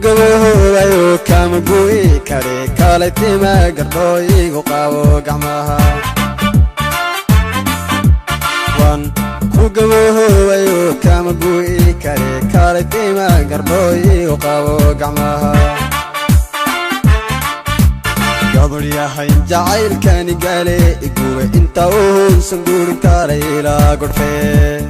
gaboobayo kama gu'i kare kaalaytima gardooyigu qaabo gacmaha waan ku gaboobayo kama gu'i kare kaalaytima gardooyigu qaabo gacmaha gabadh yahay jacaylkani gaale iguwe inta uusan guurin karay ilaa godhfee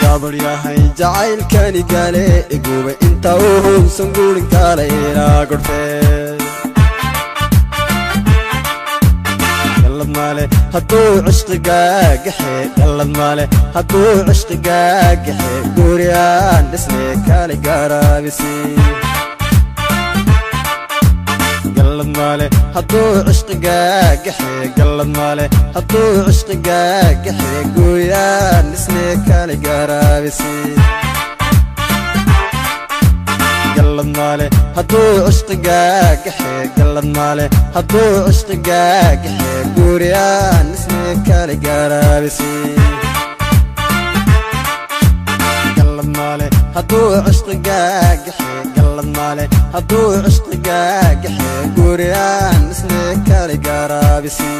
gabadh yahay jacaylkani gaale iguwe inta uusan guurin karay ilaa godhfee gallad maale hadduu cishqigagaxe gallad maale hadduu cishqigagaxe guuriyaan dhisne kale gaaraabisi gallad maale hadduu cishqigagaxe gallad maale hadduu cishqigagaxe guuriyaan dhisne kale gaaraabisi gallad maale hadduu cishqigagaxe gallad maale hadduu cishqigagaxe guuriyaan dhisne kale gaaraabisi gallad maale hadduu cishqigagaxe gallad maale hadduu cishqigagaxe guuriyaan dhisne kale gaaraabisi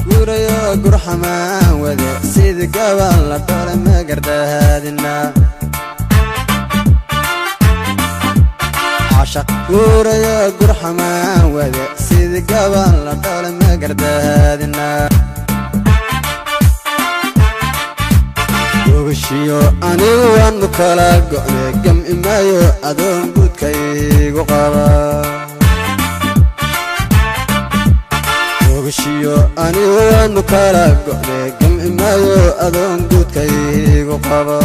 gurayo gurxamaan wade sida gaban la dhalay ma gardaadina cashaq gurayo gurxamaan wade sida gaban la dhalay ma gardaadina gogashiyo anigu waanu kala go'ne gam'i maayo adoon guudkaygu qaba gogashiyo anigu waanu kala go'ne gam'i maayo adoon guudkaygu qaba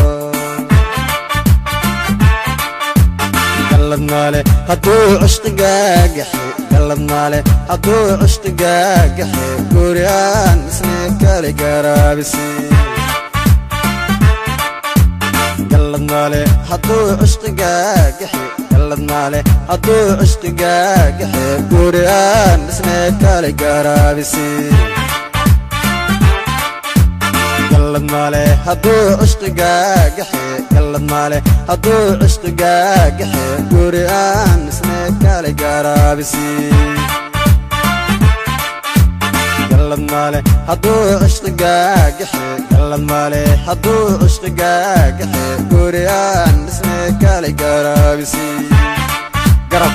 gallad maale hadduu cishqigagaxe gallad maale hadduu cishqigagaxe guuriyaan dhisne kale gaaraabisi gallad maale hadduu cishqigagaxe gallad maale hadduu cishqigagaxe guuriyaan dhisne kale gaaraabisi gallad maale hadduu cishqigagaxe gallad maale hadduu cishqigagaxe guuriyaan dhisne kale gaaraabisi gallad maale hadduu cishqigagaxe gallad maale hadduu cishqigagaxe guuriyaan dhisne kale gaaraabisi garab